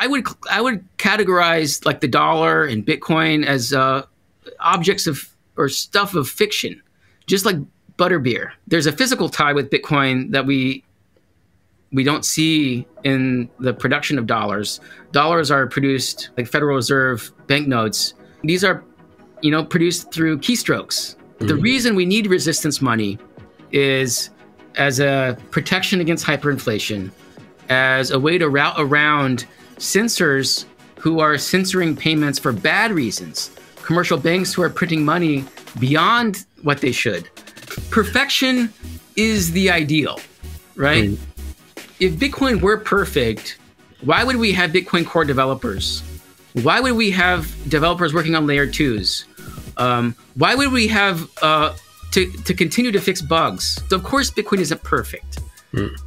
I would categorize like the dollar and Bitcoin as objects of or stuff of fiction, just like butterbeer. There's a physical tie with Bitcoin that we don't see in the production of dollars. Dollars are produced like Federal Reserve banknotes. These are, produced through keystrokes. The reason we need resistance money is as a protection against hyperinflation, as a way to route around censors who are censoring payments for bad reasons, commercial banks who are printing money beyond what they should. Perfection is the ideal, right? If Bitcoin were perfect, why would we have Bitcoin core developers? Why would we have developers working on layer 2s? Why would we have to continue to fix bugs? So of course, Bitcoin isn't perfect.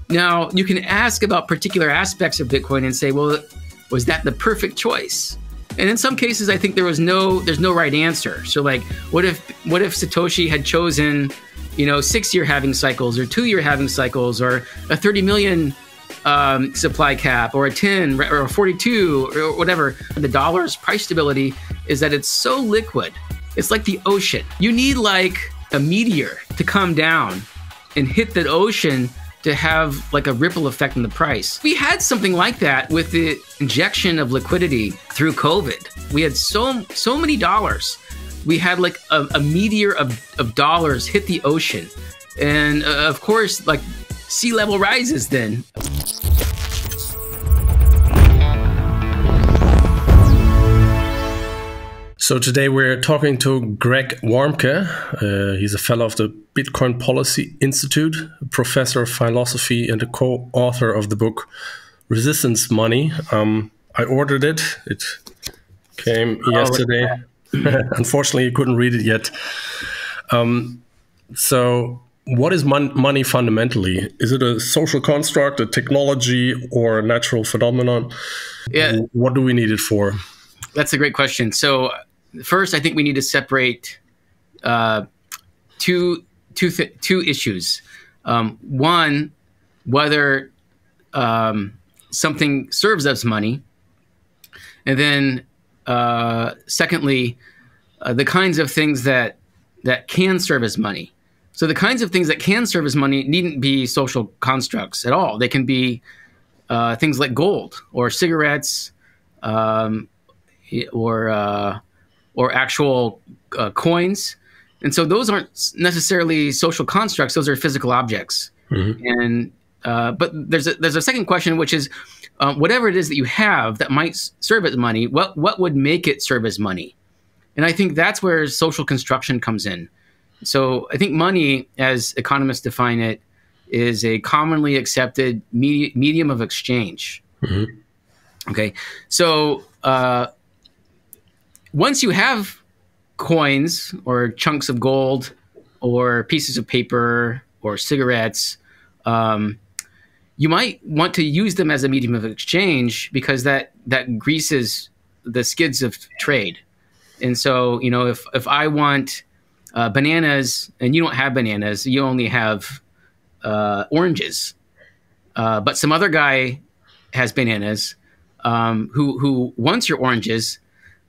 Now, you can ask about particular aspects of Bitcoin and say, well, was that the perfect choice? And in some cases, I think there's no right answer. So like, what if Satoshi had chosen, 6-year halving cycles or 2-year halving cycles or a 30 million supply cap or a 10 or a 42 or whatever? The dollar's price stability is that it's so liquid. It's like the ocean. You need like a meteor to come down and hit the ocean to have like a ripple effect in the price. We had something like that with the injection of liquidity through COVID. We had so many dollars. We had like a meteor of dollars hit the ocean. And of course, like sea level rises then. So today we're talking to Craig Warmke. He's a fellow of the Bitcoin Policy Institute, a professor of philosophy, and a co-author of the book Resistance Money. I ordered it. It came yesterday. Unfortunately, you couldn't read it yet. So what is money fundamentally? Is it a social construct, a technology, or a natural phenomenon? Yeah. What do we need it for? That's a great question. So first, I think we need to separate two issues. One, whether something serves as money, and then secondly, the kinds of things that can serve as money. So the kinds of things that can serve as money needn't be social constructs at all. They can be things like gold or cigarettes, or actual coins. And so those aren't necessarily social constructs. Those are physical objects. And but there's a second question, which is whatever it is that you have that might serve as money, what would make it serve as money? And I think that's where social construction comes in. So I think money, as economists define it, is a commonly accepted medium of exchange. Okay, so once you have coins or chunks of gold or pieces of paper or cigarettes, you might want to use them as a medium of exchange because that greases the skids of trade. And so, if I want bananas and you don't have bananas, you only have oranges, but some other guy has bananas who wants your oranges,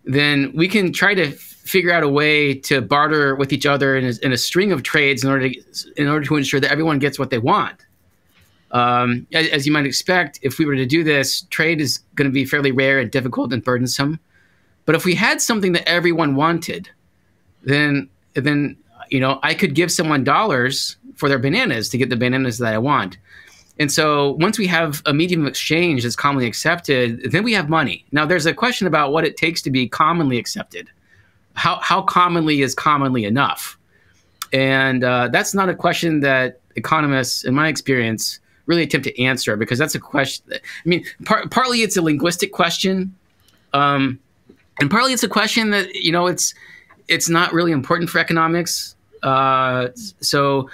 then we can try to figure out a way to barter with each other in a string of trades in order to ensure that everyone gets what they want. As you might expect, if we were to do this, trade is going to be fairly rare and difficult and burdensome. But if we had something that everyone wanted, then I could give someone dollars for their bananas to get the bananas that I want. And so once we have a medium of exchange that's commonly accepted, then we have money. Now, there's a question about what it takes to be commonly accepted. How commonly is commonly enough? And that's not a question that economists, in my experience, really attempt to answer, because that's a question. I mean, partly it's a linguistic question, and partly it's a question that it's not really important for economics. So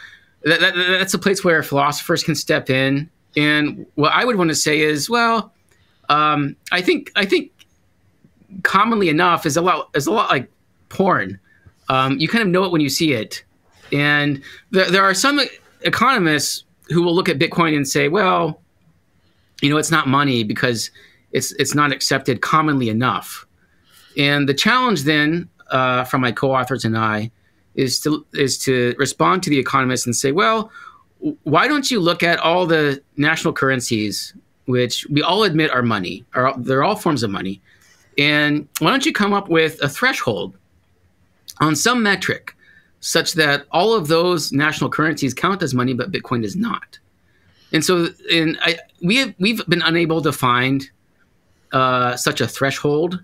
that's a place where philosophers can step in. And what I would want to say is, well, I think commonly enough is a lot like porn. You kind of know it when you see it. And there are some economists who will look at Bitcoin and say, well, it's not money because it's not accepted commonly enough. And the challenge then from my co-authors and I is to respond to the economists and say, well, why don't you look at all the national currencies, which we all admit are money, they're all forms of money, and why don't you come up with a threshold on some metric such that all of those national currencies count as money, but Bitcoin is not. And so we've been unable to find such a threshold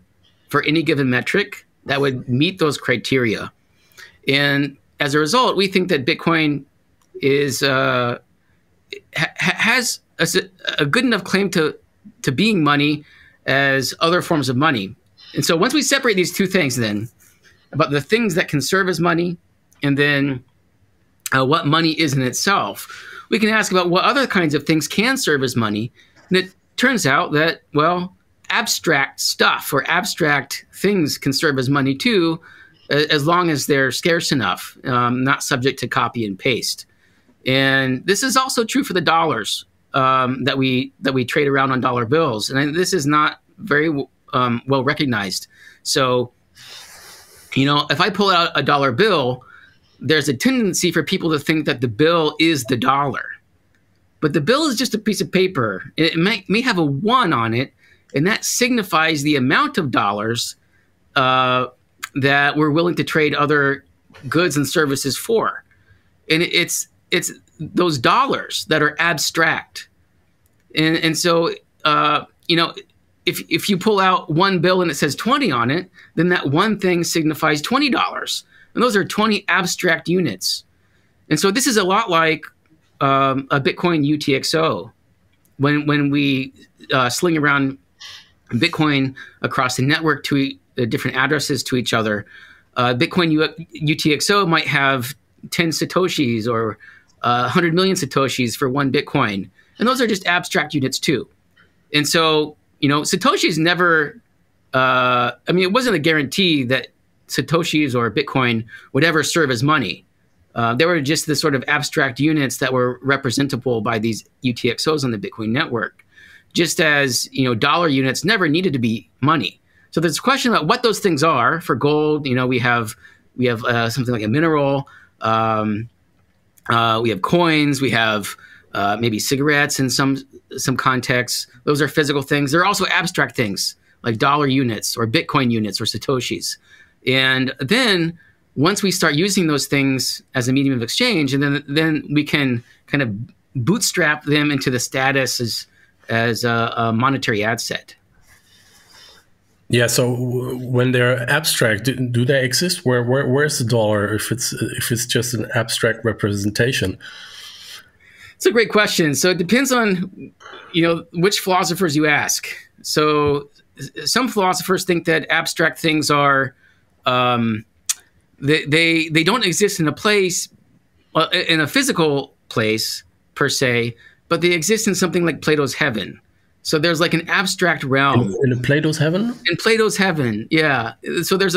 for any given metric that would meet those criteria. And as a result, we think that Bitcoin is has a good enough claim to being money as other forms of money. And so once we separate these two things then, about the things that can serve as money and then what money is in itself, we can ask about what other kinds of things can serve as money. And it turns out that, well, abstract stuff or abstract things can serve as money too, as long as they're scarce enough, not subject to copy and paste. And this is also true for the dollars that we trade around on dollar bills. And this is not very well recognized. So, if I pull out a dollar bill, there's a tendency for people to think that the bill is the dollar. But the bill is just a piece of paper. It may have a 1 on it, and that signifies the amount of dollars that we're willing to trade other goods and services for. And it's those dollars that are abstract. And so, if you pull out one bill and it says 20 on it, then that one thing signifies $20. And those are 20 abstract units. And so this is a lot like a Bitcoin UTXO. When we sling around Bitcoin across the network to different addresses to each other, Bitcoin UTXO might have 10 Satoshis or 100 million Satoshis for one Bitcoin. And those are just abstract units too. And so, Satoshis never, it wasn't a guarantee that Satoshis or Bitcoin would ever serve as money. They were just the sort of abstract units that were representable by these UTXOs on the Bitcoin network. Just as, dollar units never needed to be money. So there's a question about what those things are. For gold, we have something like a mineral. We have coins. We have maybe cigarettes in some contexts. Those are physical things. There are also abstract things like dollar units or Bitcoin units or Satoshis. And then once we start using those things as a medium of exchange, and then we can kind of bootstrap them into the status as a monetary asset. Yeah. So when they're abstract, do they exist? Where's the dollar if it's just an abstract representation? It's a great question. So it depends on which philosophers you ask. So some philosophers think that abstract things are they don't exist in a place, in a physical place per se, but they exist in something like Plato's heaven. So there's like an abstract realm in Plato's heaven. In Plato's heaven, yeah. So there's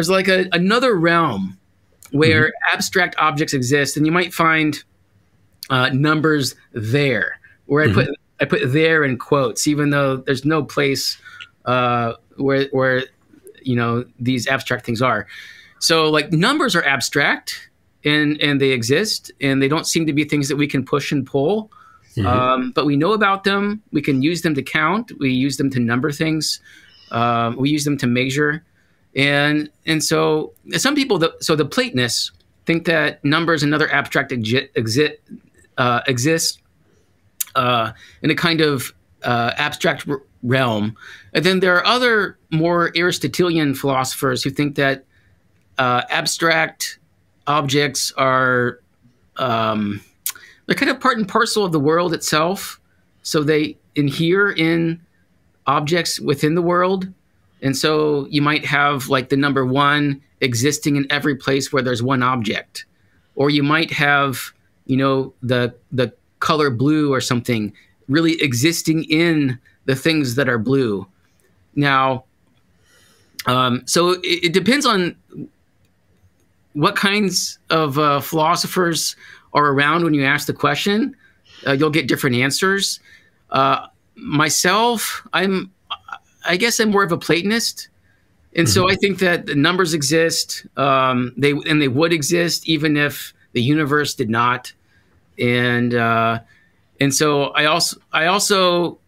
like another realm where abstract objects exist, and you might find numbers there. Where I put there in quotes, even though there's no place where these abstract things are. So like numbers are abstract and they exist, and they don't seem to be things that we can push and pull. But we know about them. We can use them to count. We use them to number things. We use them to measure. And so some people, the Platonists think that numbers and other abstract exist in a kind of abstract realm. And then there are other more Aristotelian philosophers who think that abstract objects are they're kind of part and parcel of the world itself. So they inhere in objects within the world. And so you might have like the number 1 existing in every place where there's one object. Or you might have, the color blue or something really existing in the things that are blue. Now, so it depends on what kinds of philosophers are around when you ask the question. You'll get different answers. Myself, I'm I guess I'm more of a Platonist. And so I think that the numbers exist. They would exist even if the universe did not. And so I also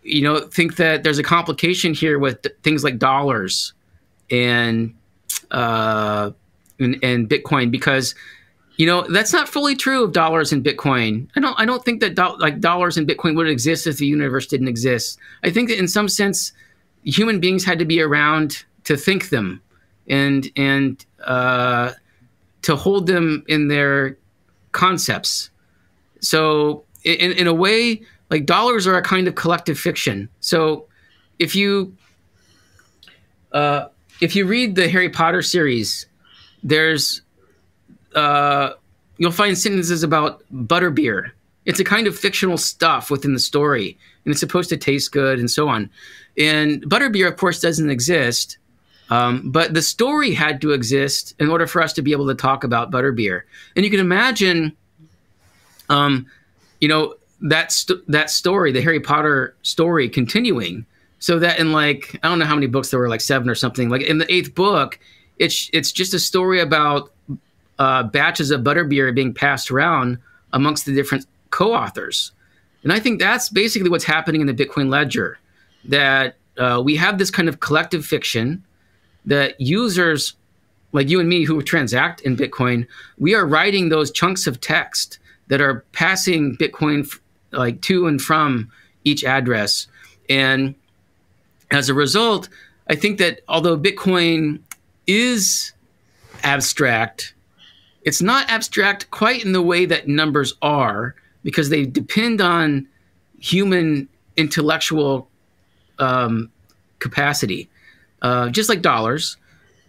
think that there's a complication here with things like dollars and and Bitcoin, because that's not fully true of dollars and Bitcoin. I don't think that dollars and Bitcoin would exist if the universe didn't exist. I think that in some sense, human beings had to be around to think them and to hold them in their concepts. So in a way, like, dollars are a kind of collective fiction. So if you read the Harry Potter series, there's you'll find sentences about butterbeer. It's a kind of fictional stuff within the story, and it's supposed to taste good and so on. And butterbeer, of course, doesn't exist, but the story had to exist in order for us to be able to talk about butterbeer. And you can imagine, that story, the Harry Potter story, continuing. So that in, like, I don't know how many books there were, like 7 or something. Like in the 8th book, it's just a story about batches of butterbeer being passed around amongst the different co-authors. And I think that's basically what's happening in the Bitcoin ledger, that we have this kind of collective fiction that users like you and me who transact in Bitcoin, we are writing those chunks of text that are passing Bitcoin like to and from each address. And as a result, I think that although Bitcoin is abstract, it's not abstract quite in the way that numbers are, because they depend on human intellectual capacity, just like dollars.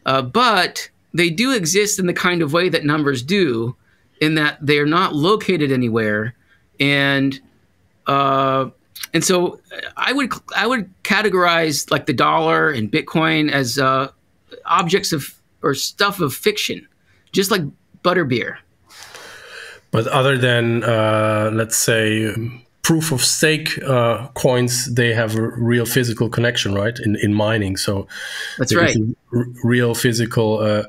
But they do exist in the kind of way that numbers do, in that they are not located anywhere. And so I would categorize like the dollar and Bitcoin as objects of or stuff of fiction, just like butterbeer. But other than, let's say, proof of stake coins, they have a real physical connection, right? In mining. So that's right. Real physical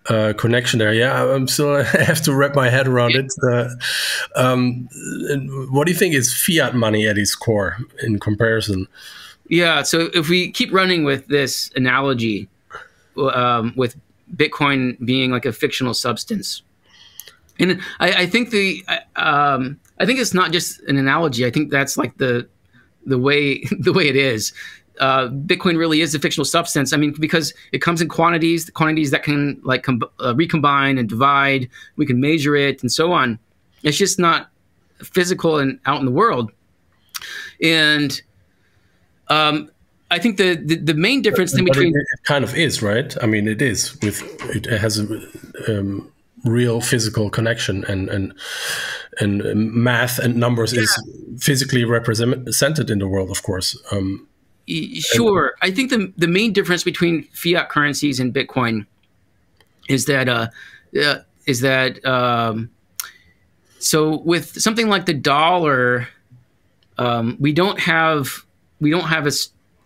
connection there. Yeah, I'm still I have to wrap my head around it. What do you think is fiat money at its core in comparison? Yeah, so if we keep running with this analogy, with Bitcoin being like a fictional substance, and I think I think it's not just an analogy. I think that's like the way it is. Bitcoin really is a fictional substance. I mean, because it comes in quantities that can like recombine and divide. We can measure it and so on. It's just not physical and out in the world. And I think the main difference between it kind of is, right? I mean, it is it has a real physical connection, and math and numbers is physically represented in the world, of course. Sure. I think the main difference between fiat currencies and Bitcoin is that so with something like the dollar, we don't have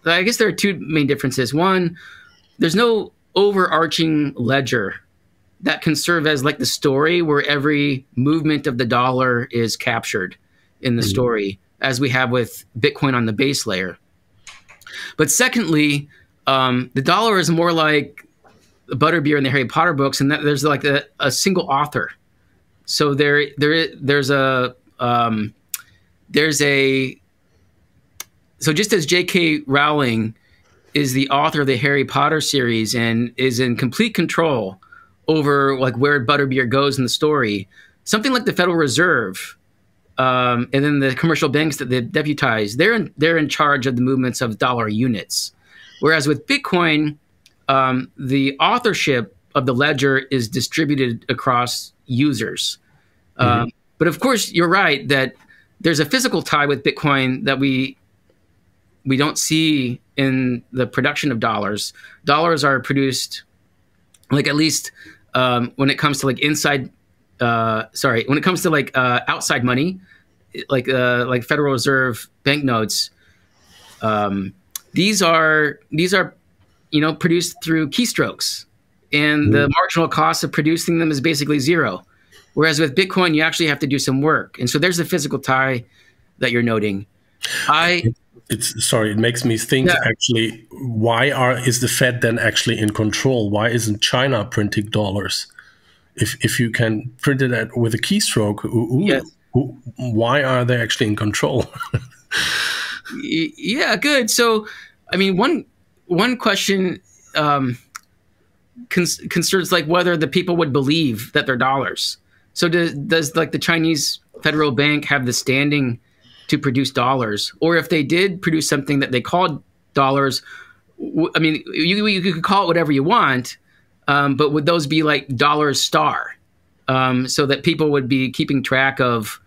I guess there are two main differences. One, there's no overarching ledger that can serve as like the story where every movement of the dollar is captured in the story, as we have with Bitcoin on the base layer. But secondly, the dollar is more like butterbeer in the Harry Potter books, and that there's like a single author. So there's so just as J.K. Rowling is the author of the Harry Potter series and is in complete control over like where butterbeer goes in the story, something like the Federal Reserve, and then the commercial banks that they deputize, they're in charge of the movements of dollar units. Whereas with Bitcoin, the authorship of the ledger is distributed across users. But of course, you're right that there's a physical tie with Bitcoin that we don't see in the production of dollars. Dollars are produced, like at least when it comes to like when it comes to like outside money, like Federal Reserve banknotes, these are produced through keystrokes, and the marginal cost of producing them is basically zero. Whereas with Bitcoin, you actually have to do some work, and so there's the physical tie that you're noting. It makes me think, Yeah. actually, is the Fed then actually in control? Why isn't China printing dollars? If you can print it with a keystroke, Yes. why are they actually in control? Yeah, good. So, I mean, one question concerns like whether the people would believe that they're dollars. So does like the Chinese Federal Bank have the standing to produce dollars, or if they did produce something that they called dollars, I mean, you could call it whatever you want, but would those be like dollar star, so that people would be keeping track of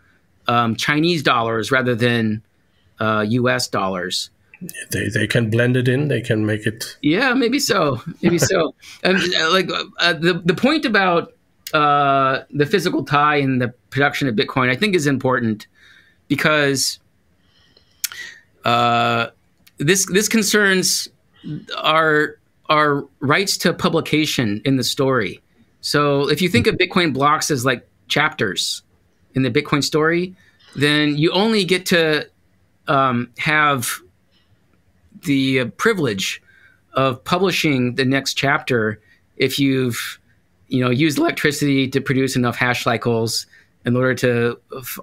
Chinese dollars rather than U.S. dollars? They can blend it in. They can make it. Yeah, maybe so. Maybe so. The point about the physical tie and the production of Bitcoin, I think, is important because this concerns our rights to publication in the story. So if you think of Bitcoin blocks as like chapters in the Bitcoin story, then you only get to have the privilege of publishing the next chapter if you've used electricity to produce enough hash cycles in order to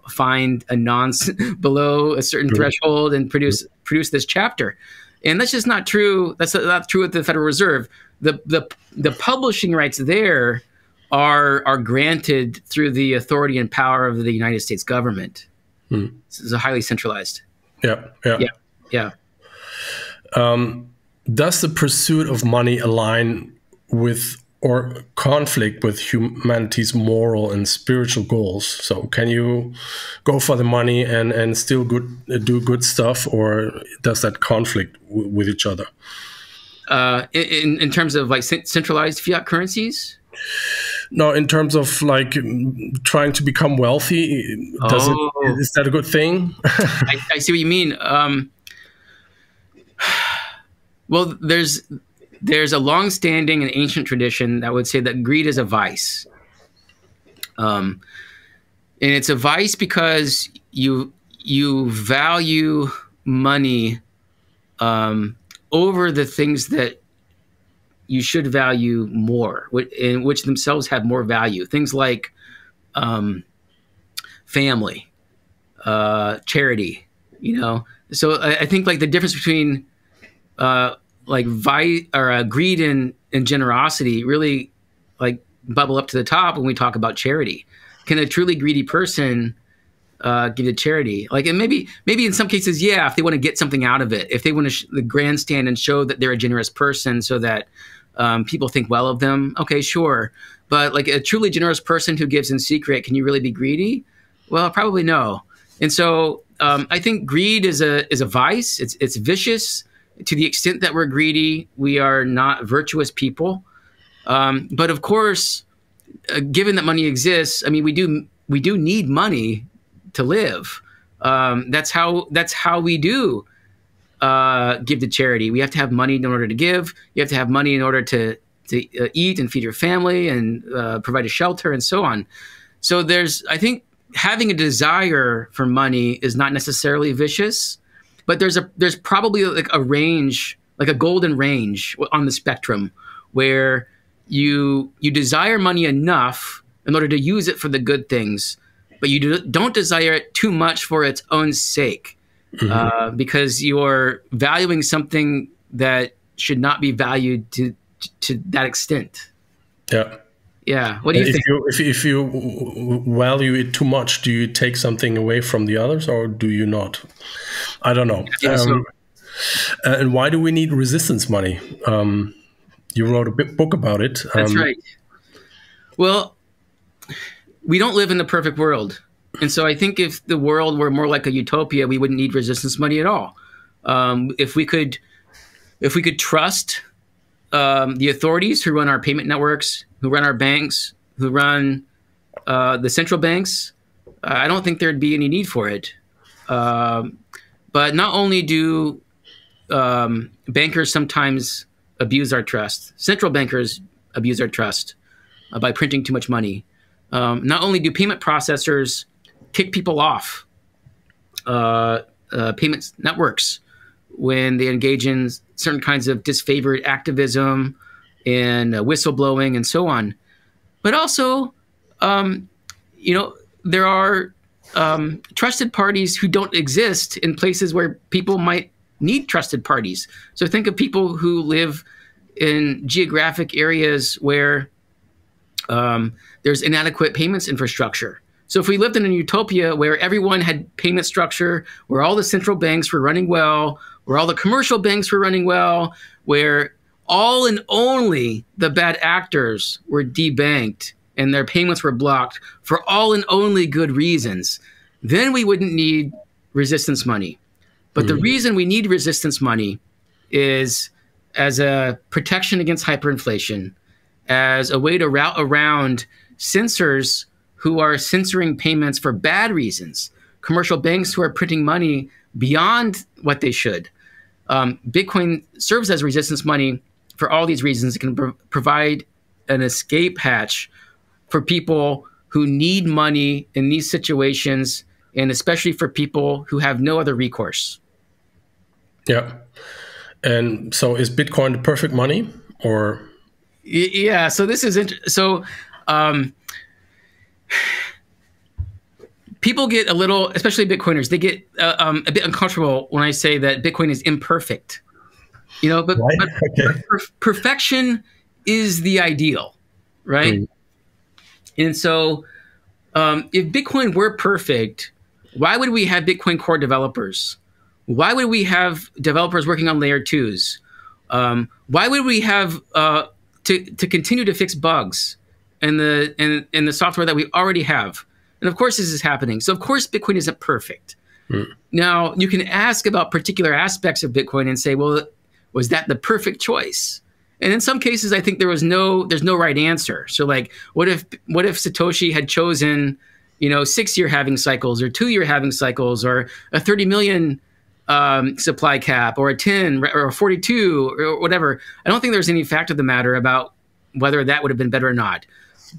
find a nonce below a certain threshold and produce this chapter. And that's just not true. That's not true with the Federal Reserve. The publishing rights there are granted through the authority and power of the United States government. This is a highly centralized. Yeah. Does the pursuit of money align with or conflict with humanity's moral and spiritual goals? So can you go for the money and still do good stuff, or does that conflict with each other? In terms of like centralized fiat currencies? No, in terms of like trying to become wealthy, is that a good thing? I see what you mean. Well, there's a long-standing and ancient tradition that would say that greed is a vice, and it's a vice because you value money over the things that you should value more, in which themselves have more value. Things like family, charity. So I think like the difference between greed and generosity really like bubble up to the top when we talk about charity. Can a truly greedy person give to charity? Like, and maybe in some cases, yeah, if they want to get something out of it, if they want to grandstand and show that they're a generous person so that people think well of them, okay, sure. But like a truly generous person who gives in secret, can you really be greedy? Well, probably no. And so I think greed is a vice. It's vicious. To the extent that we're greedy, we are not virtuous people. But of course, given that money exists, I mean, we do need money to live. That's how we do give to charity. We have to have money in order to give. You have to have money in order to eat and feed your family and provide a shelter and so on. So I think having a desire for money is not necessarily vicious. But there's probably like a range, like a golden range on the spectrum, where you desire money enough in order to use it for the good things, but you don't desire it too much for its own sake, because you're valuing something that should not be valued to that extent. Yeah. Yeah. What do you think? If you value it too much, do you take something away from the others, or do you not? I don't know. And why do we need resistance money? You wrote a book about it. That's right. Well, we don't live in the perfect world. And so I think if the world were more like a utopia, we wouldn't need resistance money at all. If we could trust the authorities who run our payment networks, who run our banks, who run the central banks, I don't think there'd be any need for it. But not only do bankers sometimes abuse our trust. Central bankers abuse our trust by printing too much money. Not only do payment processors kick people off payments networks when they engage in certain kinds of disfavored activism and whistleblowing and so on, but also, there are trusted parties who don't exist in places where people might need trusted parties. So think of people who live in geographic areas where there's inadequate payments infrastructure. So if we lived in a utopia where everyone had payment structure, where all the central banks were running well, where all the commercial banks were running well, where all and only the bad actors were debanked and their payments were blocked for all and only good reasons, then we wouldn't need resistance money. But the reason we need resistance money is as a protection against hyperinflation, as a way to route around censors who are censoring payments for bad reasons, commercial banks who are printing money beyond what they should. Bitcoin serves as resistance money for all these reasons. It can provide an escape hatch for people who need money in these situations, and especially for people who have no other recourse. Yeah. And so is Bitcoin the perfect money, or? Yeah. So this is people get a little, especially Bitcoiners, they get a bit uncomfortable when I say that Bitcoin is imperfect. But perfection is the ideal, right? And so if Bitcoin were perfect, why would we have Bitcoin core developers? Why would we have developers working on layer 2s? Why would we have to continue to fix bugs in the software that we already have? And of course, this is happening. So of course, Bitcoin isn't perfect. Now, you can ask about particular aspects of Bitcoin and say, well, was that the perfect choice? And in some cases, I think there's no right answer. So like, what if Satoshi had chosen, 6-year halving cycles or 2-year halving cycles or a 30 million supply cap or a 10 or a 42 or whatever? I don't think there's any fact of the matter about whether that would have been better or not.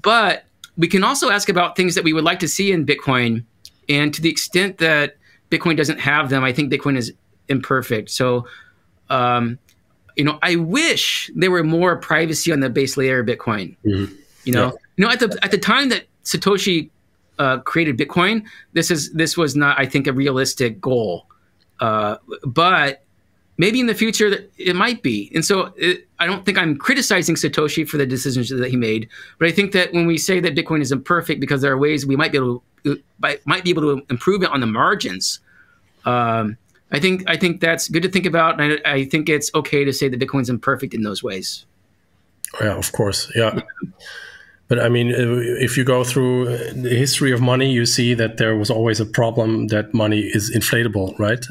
But we can also ask about things that we would like to see in Bitcoin. And to the extent that Bitcoin doesn't have them, I think Bitcoin is imperfect. So, I wish there were more privacy on the base layer of Bitcoin. At the time that Satoshi created Bitcoin, this was not, I think, a realistic goal. But maybe in the future it might be. And so I don't think I'm criticizing Satoshi for the decisions that he made, but I think that when we say that Bitcoin is imperfect because there are ways we might be able to improve it on the margins, I think that's good to think about, and I think it's okay to say that Bitcoin's imperfect in those ways. Yeah, of course. Yeah. But I mean, if you go through the history of money, you see that there was always a problem that money is inflatable, right?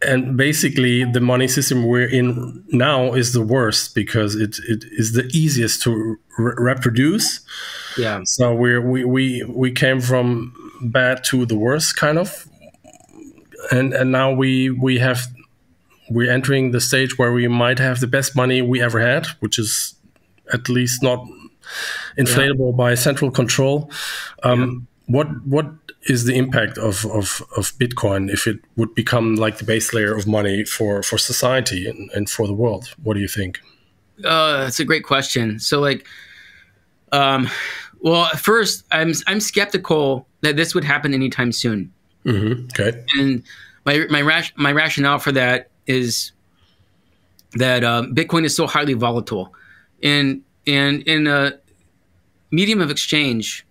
And basically, the money system we're in now is the worst because it is the easiest to reproduce. Yeah. So we came from bad to the worst, kind of, and now we're entering the stage where we might have the best money we ever had, which is at least not inflatable by central control. What is the impact of Bitcoin if it would become like the base layer of money for society and for the world? What do you think? That's a great question. So well, at first, I'm skeptical that this would happen anytime soon. Okay. And my rationale for that is that Bitcoin is so highly volatile, and in a medium of exchange,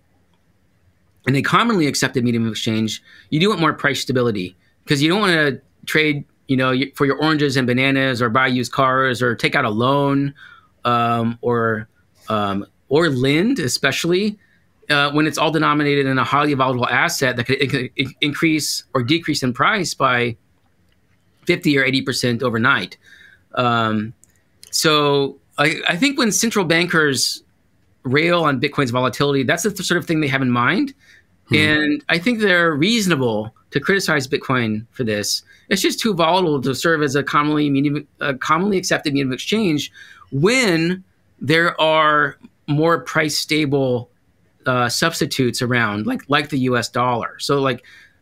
in a commonly accepted medium of exchange, you do want more price stability because you don't want to trade, for your oranges and bananas, or buy used cars, or take out a loan, or lend, especially when it's all denominated in a highly volatile asset that could increase or decrease in price by 50 or 80% overnight. So I think when central bankers rail on Bitcoin's volatility, that's the sort of thing they have in mind. And I think they're reasonable to criticize Bitcoin for this. It's just too volatile to serve as a commonly accepted medium of exchange when there are more price stable substitutes around, like the U.S. dollar. So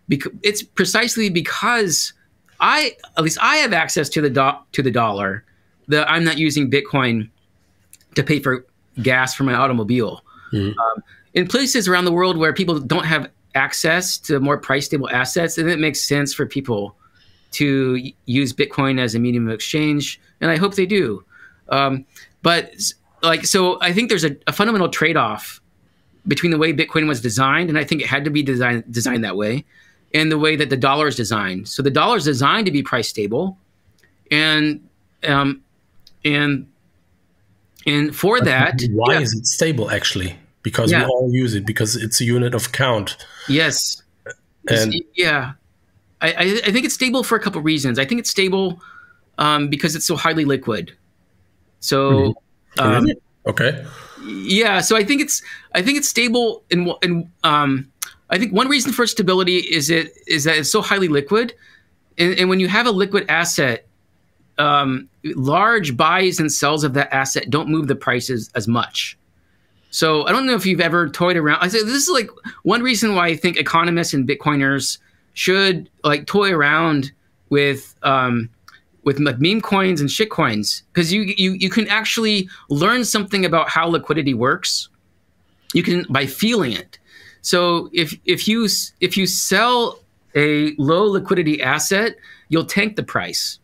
it's precisely because at least I have access to the dollar that I'm not using Bitcoin to pay for gas for my automobile. In places around the world where people don't have access to more price stable assets, and it makes sense for people to use Bitcoin as a medium of exchange, and I hope they do. So I think there's a fundamental trade-off between the way Bitcoin was designed, and I think it had to be designed that way, and the way that the dollar is designed. So the dollar is designed to be price stable, and for that, why is it stable actually? Because we all use it, because it's a unit of count. Yes. And I think it's stable for a couple of reasons. I think it's stable because it's so highly liquid. So really? Okay. Yeah, so I think it's stable in I think one reason for stability is that it's so highly liquid, and when you have a liquid asset, large buys and sells of that asset don't move the prices as much. So I don't know if you've ever toyed around. I say this is one reason why I think economists and Bitcoiners should toy around with meme coins and shit coins, because you can actually learn something about how liquidity works. You can by feeling it. So if you sell a low liquidity asset, you'll tank the price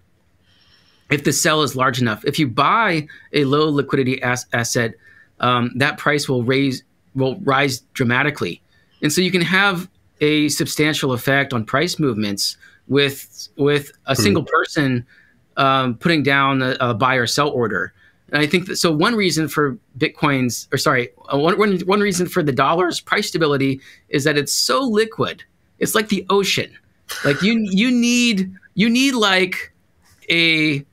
if the sell is large enough. If you buy a low liquidity asset, that price will rise dramatically, and so you can have a substantial effect on price movements with a single person putting down a buy or sell order. And I think that, so one reason for one reason for the dollar's price stability is that it's so liquid. It's like the ocean. You need a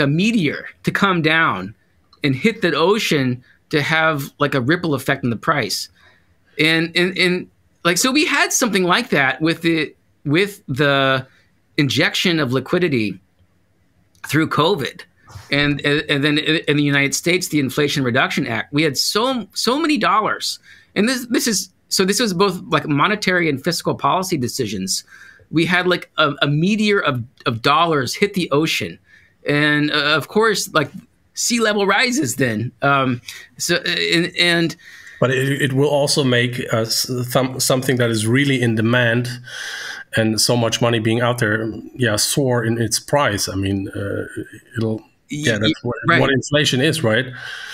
meteor to come down and hit the ocean to have a ripple effect on the price. And so we had something like that with the injection of liquidity through COVID. And then in the United States, the Inflation Reduction Act, we had so many dollars. And this was both monetary and fiscal policy decisions. We had a meteor of dollars hit the ocean. And of course, sea level rises then. But it will also make something that is really in demand and so much money being out there, soar in its price. I mean, it'll, that's what inflation is, right?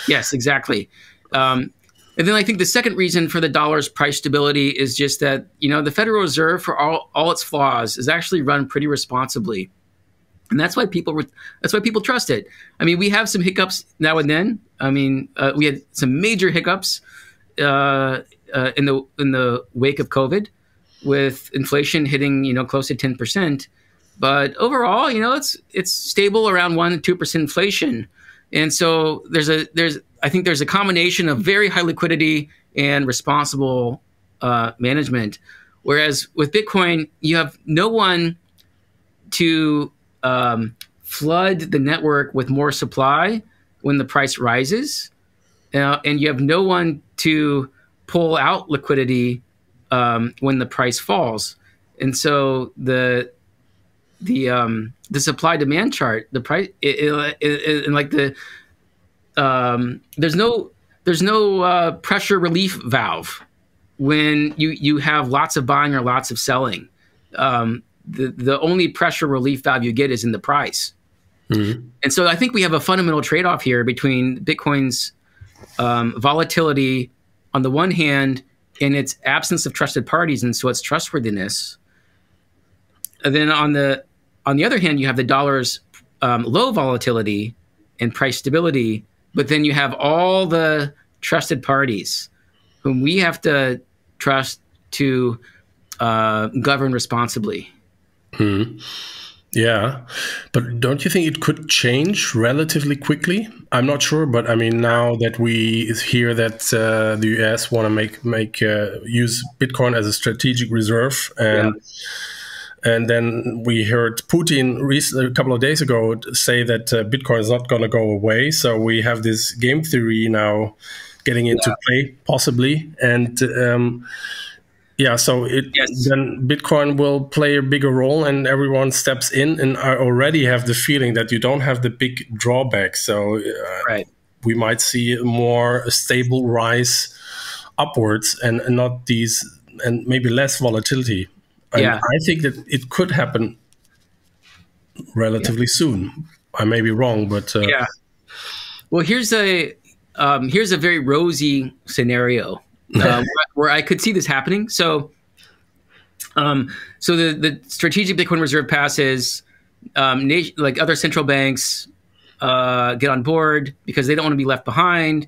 Yes, exactly. And then I think the second reason for the dollar's price stability is just that, the Federal Reserve, for all its flaws, is actually run pretty responsibly. And that's why people trust it. I mean, we have some hiccups now and then. I mean, we had some major hiccups in the wake of COVID, with inflation hitting close to 10%. But overall, it's stable around 1% to 2% inflation. And so I think there's a combination of very high liquidity and responsible management. Whereas with Bitcoin, you have no one to flood the network with more supply when the price rises, and you have no one to pull out liquidity when the price falls. And so the supply demand chart, the price, there's no pressure relief valve when you have lots of buying or lots of selling. The only pressure relief valve you get is in the price. Mm-hmm. And so I think we have a fundamental trade-off here between Bitcoin's volatility on the one hand and its absence of trusted parties, and so its trustworthiness. And then on the other hand, you have the dollar's low volatility and price stability, but then you have all the trusted parties whom we have to trust to govern responsibly. Hmm. Yeah, but don't you think it could change relatively quickly? I'm not sure, but I mean, now that we hear that the US want to use Bitcoin as a strategic reserve, Yeah. and then we heard Putin a couple of days ago say that Bitcoin is not going to go away. So we have this game theory now getting into play, possibly, and yeah, so Yes. then Bitcoin will play a bigger role, and everyone steps in. And I already have the feeling that you don't have the big drawback, so Right. we might see a stable rise upwards, and not these, and maybe less volatility. And Yeah. I think that it could happen relatively soon. I may be wrong, but Yeah. Well, here's a very rosy scenario where I could see this happening. So the strategic Bitcoin reserve passes. Like other central banks get on board because they don't want to be left behind.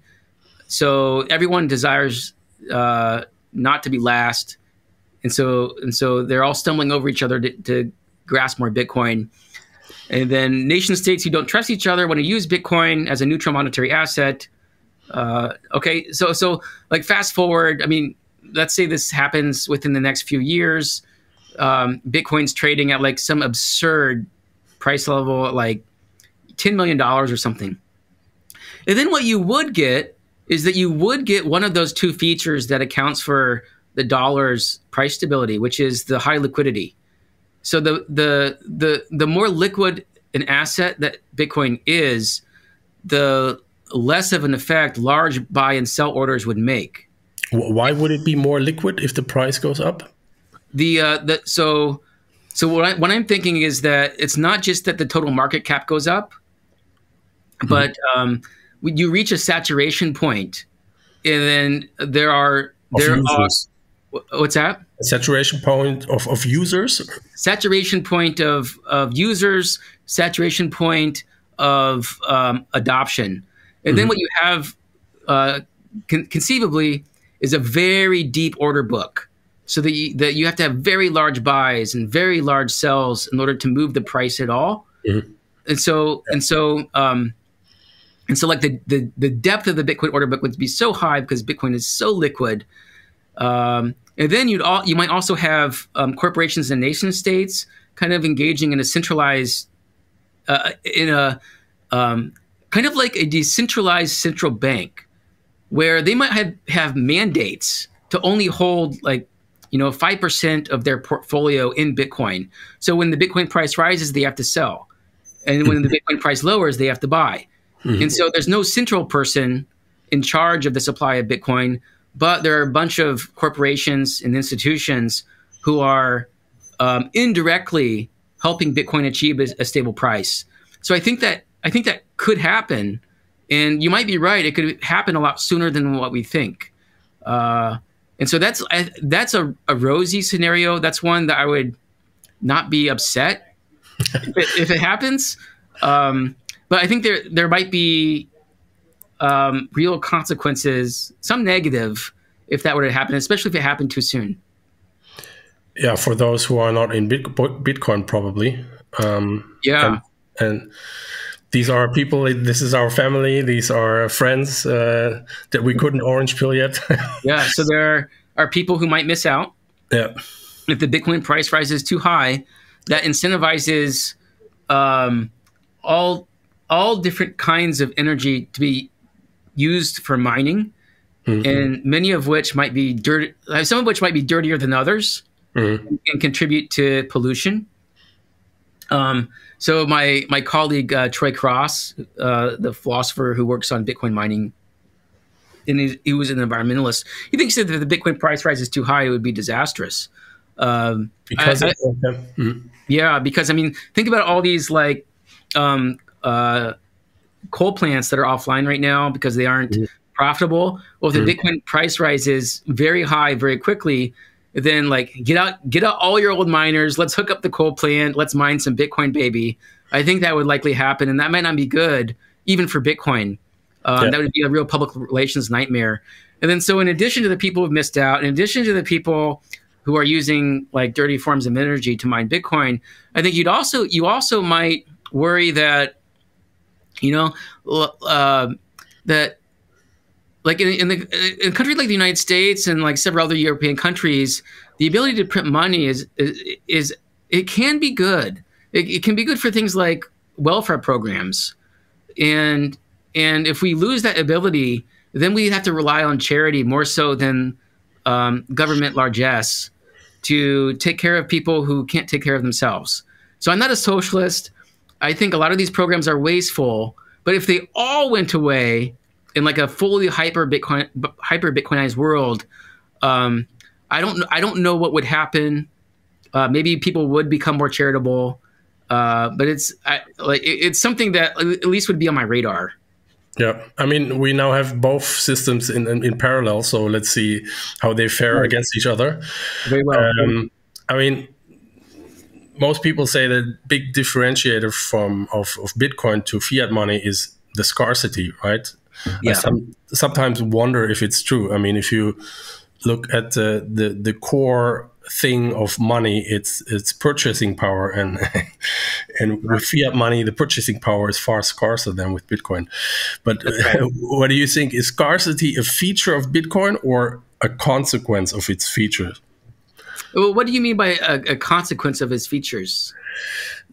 So everyone desires not to be last, and so they're all stumbling over each other to grasp more Bitcoin. And then nation states who don't trust each other want to use Bitcoin as a neutral monetary asset. Okay, so like fast forward. I mean, let's say this happens within the next few years. Bitcoin's trading at like some absurd price level, like $10 million or something. And then what you would get is that you would get one of those two features that accounts for the dollar's price stability, which is the high liquidity. So the more liquid an asset that Bitcoin is, the less of an effect large buy and sell orders would make. why would it be more liquid if the price goes up? So what I'm thinking is that it's not just that the total market cap goes up, but when you reach a saturation point, and then there are Users. what's that? A saturation point of users? Saturation point of users, saturation point of adoption, and then what you have conceivably is a very deep order book, so that you have to have very large buys and very large sells in order to move the price at all. And so like the depth of the Bitcoin order book would be so high because Bitcoin is so liquid. And then you might also have corporations and nation states kind of engaging in a centralized, kind of like a decentralized central bank, where they might have mandates to only hold 5% of their portfolio in Bitcoin. So when the Bitcoin price rises, they have to sell, and when the Bitcoin price lowers, they have to buy. And so there's no central person in charge of the supply of Bitcoin, but there are a bunch of corporations and institutions who are indirectly helping Bitcoin achieve a stable price. So I think that could happen, and you might be right. It could happen a lot sooner than what we think. And so that's a rosy scenario. That's one that I would not be upset if it happens. But I think there might be real consequences, some negative, if that were to happen, especially if it happened too soon. Yeah, for those who are not in Bitcoin, probably. And these are people. This is our family. These are friends that we couldn't orange pill yet. Yeah, so there are people who might miss out. Yeah. If the Bitcoin price rises too high, that incentivizes all different kinds of energy to be used for mining, and many of which might be dirty. Some of which might be dirtier than others, and contribute to pollution. So my colleague Troy Cross, the philosopher who works on Bitcoin mining, and he was an environmentalist. He thinks that if the Bitcoin price rises too high, it would be disastrous. Because I mean, think about all these coal plants that are offline right now because they aren't profitable. Well, if the Bitcoin price rises very high very quickly, then get out all your old miners. Let's hook up the coal plant. Let's mine some Bitcoin, baby. I think that would likely happen, and that might not be good even for Bitcoin. That would be a real public relations nightmare. And then, so in addition to the people who've missed out, in addition to the people who are using like dirty forms of energy to mine Bitcoin, I think you also might worry that, you know, that like in a country like the United States and like several other European countries, the ability to print money is it can be good. It can be good for things like welfare programs, and if we lose that ability, then we have to rely on charity more so than government largesse to take care of people who can't take care of themselves. So I'm not a socialist. I think a lot of these programs are wasteful, but if they all went away in like a fully hyper Bitcoinized world, I don't know what would happen. Maybe people would become more charitable, but it's something that at least would be on my radar. Yeah, I mean, we now have both systems in parallel, so let's see how they fare against each other. Very well. I mean, most people say that big differentiator of Bitcoin to fiat money is the scarcity, right? Yeah. I sometimes wonder if it's true. I mean, if you look at the core thing of money, it's purchasing power, and and with fiat money, the purchasing power is far scarcer than with Bitcoin. But what do you think? Is scarcity a feature of Bitcoin or a consequence of its features? Well, what do you mean by a consequence of its features?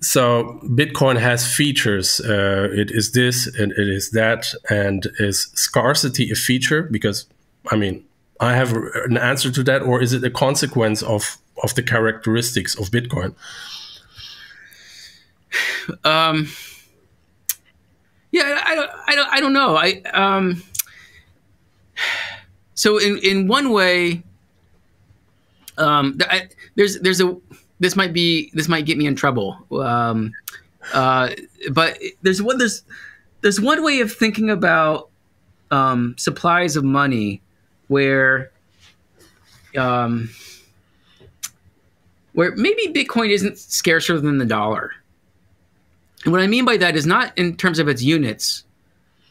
So Bitcoin has features. It is this and it is that. And is scarcity a feature? Because, I mean, I have an answer to that. Or is it a consequence of the characteristics of Bitcoin? Yeah, I don't know. So in one way, this might get me in trouble. But there's one way of thinking about supplies of money where maybe Bitcoin isn't scarcer than the dollar. And what I mean by that is not in terms of its units,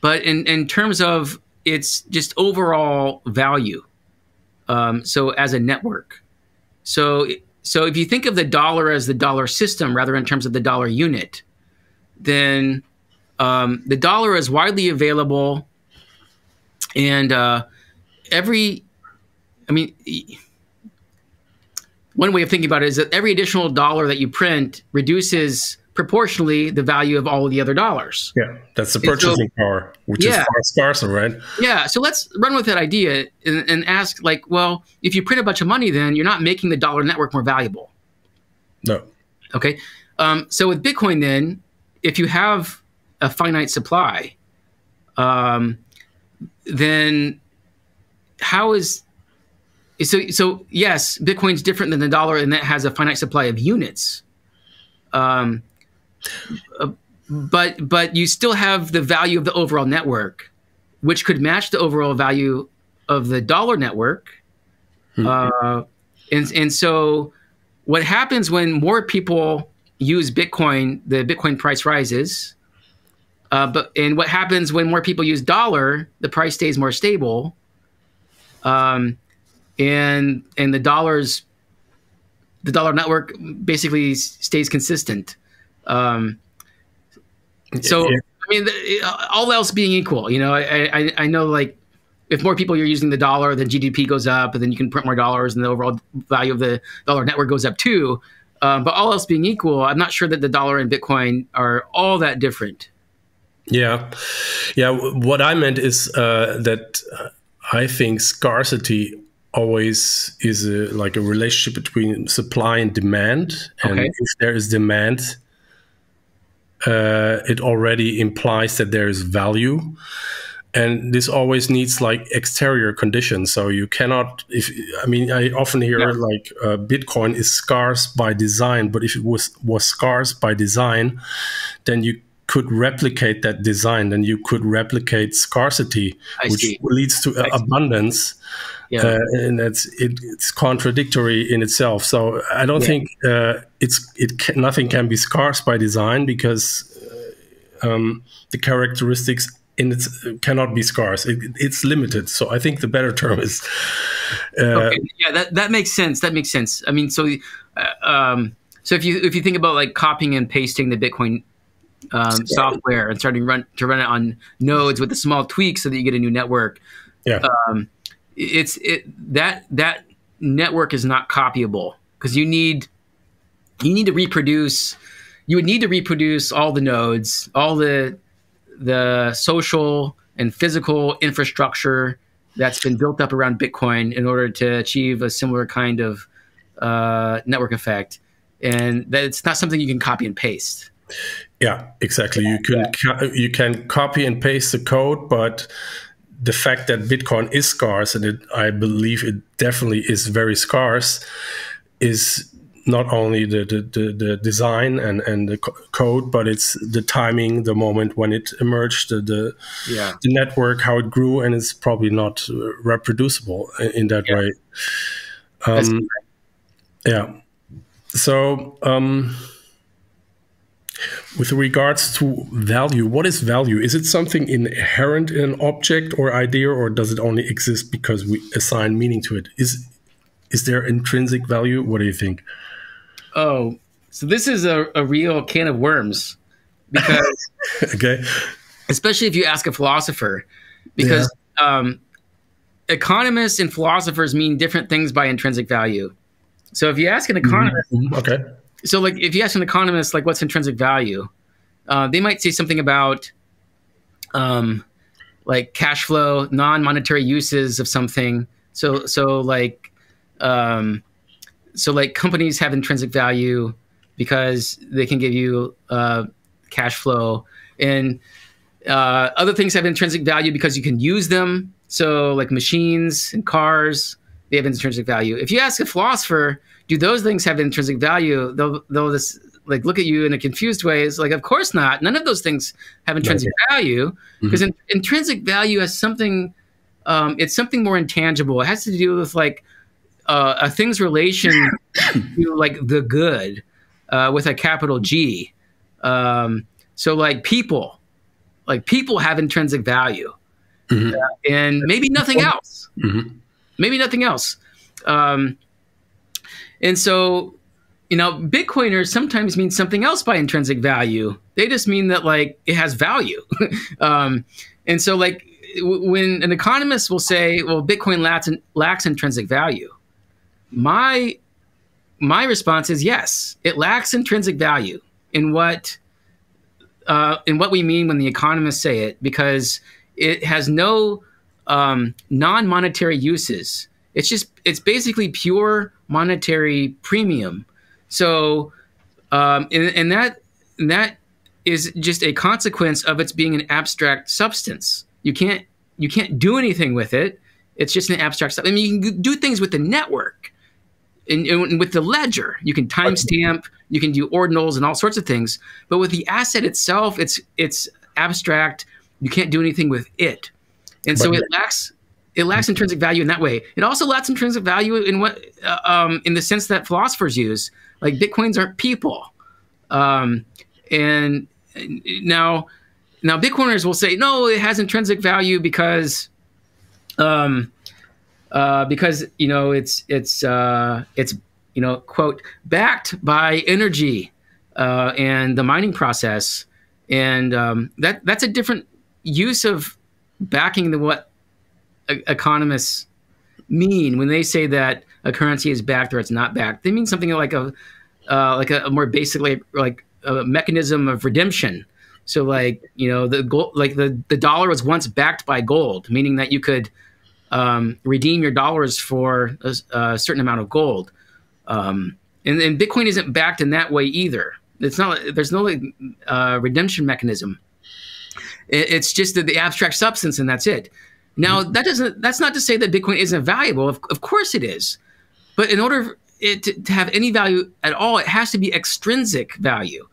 but in terms of its just overall value. So as a network. So if you think of the dollar as the dollar system rather in terms of the dollar unit, then the dollar is widely available, and one way of thinking about it is that every additional dollar that you print reduces proportionally the value of all of the other dollars. Yeah, that's the purchasing power, which is far scarcer, right? Yeah, so let's run with that idea and ask, like, well, if you print a bunch of money, then you're not making the dollar network more valuable. No. Okay. So with Bitcoin, then, if you have a finite supply, then how is so? Yes, Bitcoin's different than the dollar, and that has a finite supply of units. But you still have the value of the overall network, which could match the overall value of the dollar network. And so what happens when more people use Bitcoin, the Bitcoin price rises. And what happens when more people use dollar, the price stays more stable. And the dollar network basically stays consistent. So, I mean, all else being equal, I know, like, if more people are using the dollar, then GDP goes up, and then you can print more dollars, and the overall value of the dollar network goes up too. But all else being equal, I'm not sure that the dollar and Bitcoin are all that different. Yeah. What I meant is that I think scarcity always is like a relationship between supply and demand. And if there is demand, it already implies that there is value. And this always needs like exterior conditions. So you cannot, I often hear like Bitcoin is scarce by design, but if it was scarce by design, then you could replicate that design, then you could replicate scarcity, which leads to abundance. And it's contradictory in itself. So I don't think nothing can be scarce by design, because the characteristics cannot be scarce. It's limited. So I think the better term is. Okay. Yeah, that makes sense. That makes sense. I mean, so if you think about like copying and pasting the Bitcoin software and starting to run it on nodes with a small tweak so that you get a new network, that network is not copyable because you need to reproduce. You would need to reproduce all the nodes, all the social and physical infrastructure that's been built up around Bitcoin in order to achieve a similar kind of network effect, and that it's not something you can copy and paste. Yeah, exactly. You can copy and paste the code, but the fact that Bitcoin is scarce, and I believe it definitely is very scarce, is not only the design and the code, but it's the timing, the moment when it emerged, the network, how it grew, and it's probably not reproducible in that way. So with regards to value, what is value? Is it something inherent in an object or idea, or does it only exist because we assign meaning to it? Is there intrinsic value? What do you think? Oh, so this is a real can of worms, because okay, especially if you ask a philosopher, because economists and philosophers mean different things by intrinsic value. So if you ask an economist, so like if you ask an economist like what's intrinsic value, they might say something about like cash flow, non-monetary uses of something. So like companies have intrinsic value because they can give you cash flow, and other things have intrinsic value because you can use them. So like machines and cars, they have intrinsic value. If you ask a philosopher, do those things have intrinsic value? They'll just like look at you in a confused way. It's like, of course not. None of those things have intrinsic value, because intrinsic value has something. It's something more intangible. It has to do with like a thing's relation to like the good with a capital G. So like people have intrinsic value, and maybe nothing else. Maybe nothing else. And so, Bitcoiners sometimes mean something else by intrinsic value. They just mean that like it has value. And so like when an economist will say, well, Bitcoin lacks intrinsic value, my response is yes, it lacks intrinsic value in what we mean when the economists say it, because it has no non-monetary uses. It's basically pure monetary premium. So and that is just a consequence of its being an abstract substance. You can't do anything with it. It's just an abstract stuff. I mean, you can do things with the network and with the ledger. You can timestamp, you can do ordinals and all sorts of things. But with the asset itself, it's abstract. You can't do anything with it. And so it lacks intrinsic value in that way. It also lacks intrinsic value in in the sense that philosophers use. Like Bitcoins aren't people. And now Bitcoiners will say, no, it has intrinsic value because it's quote, backed by energy and the mining process, and that's a different use of backing than what economists mean when they say that a currency is backed or it's not backed. They mean something like a more basically like a mechanism of redemption. So like, the gold, like the dollar was once backed by gold, meaning that you could redeem your dollars for a certain amount of gold. And Bitcoin isn't backed in that way either. It's not. There's no redemption mechanism. It's just the abstract substance, and that's it. Now that's not to say that Bitcoin isn't valuable. Of course it is, but in order for it to have any value at all, it has to be extrinsic value.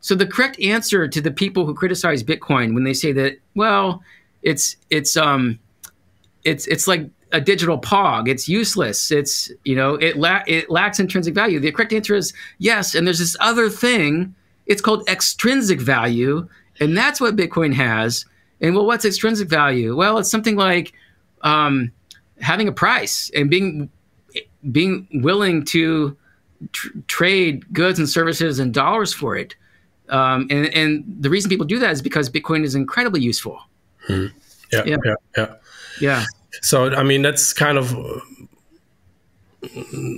So the correct answer to the people who criticize Bitcoin when they say that, well, it's like a digital pog. It's useless. It lacks intrinsic value. The correct answer is yes. And there's this other thing. It's called extrinsic value, and that's what Bitcoin has. And well, what's extrinsic value? Well, it's something like having a price and being willing to trade goods and services and dollars for it. And the reason people do that is because Bitcoin is incredibly useful. Hmm. Yeah. Yeah. So, I mean, that's kind of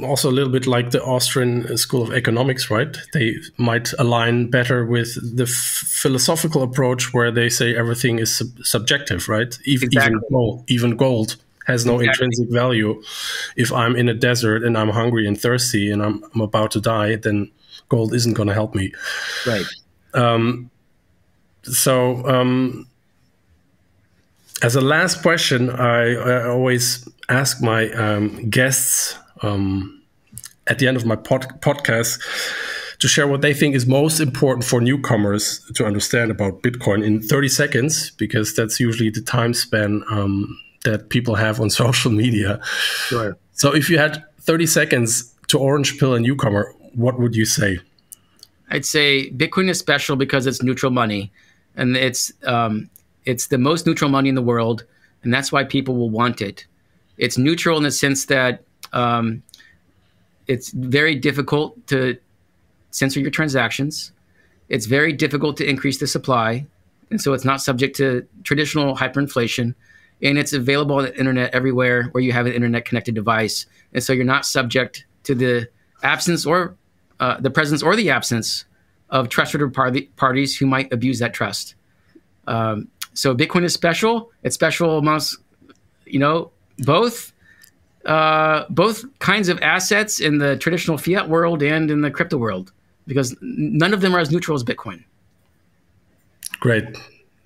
also a little bit like the Austrian School of Economics, right? They might align better with the philosophical approach where they say everything is subjective, right? Exactly. Even gold has no intrinsic value. If I'm in a desert and I'm hungry and thirsty and I'm about to die, then gold isn't going to help me. Right. As a last question, I always ask my guests at the end of my podcast to share what they think is most important for newcomers to understand about Bitcoin in 30 seconds, because that's usually the time span that people have on social media. Sure. So if you had 30 seconds to orange pill a newcomer, what would you say? I'd say Bitcoin is special because it's neutral money, and it's the most neutral money in the world, and that's why people will want it. It's neutral in the sense that it's very difficult to censor your transactions. It's very difficult to increase the supply, and so it's not subject to traditional hyperinflation. And it's available on the internet everywhere where you have an internet-connected device, and so you're not subject to the absence or the presence or the absence of trusted parties who might abuse that trust. So Bitcoin is special. It's special amongst, both kinds of assets in the traditional fiat world and in the crypto world, because none of them are as neutral as Bitcoin. Great.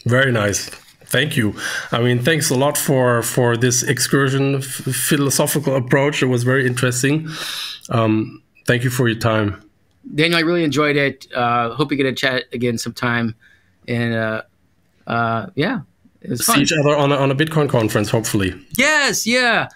Very nice. Thank you. I mean, thanks a lot for this excursion, philosophical approach. It was very interesting. Thank you for your time. Daniel, I really enjoyed it. Hope we get to chat again sometime. And yeah, it was fun. See each other on a Bitcoin conference, hopefully. Yes, yeah.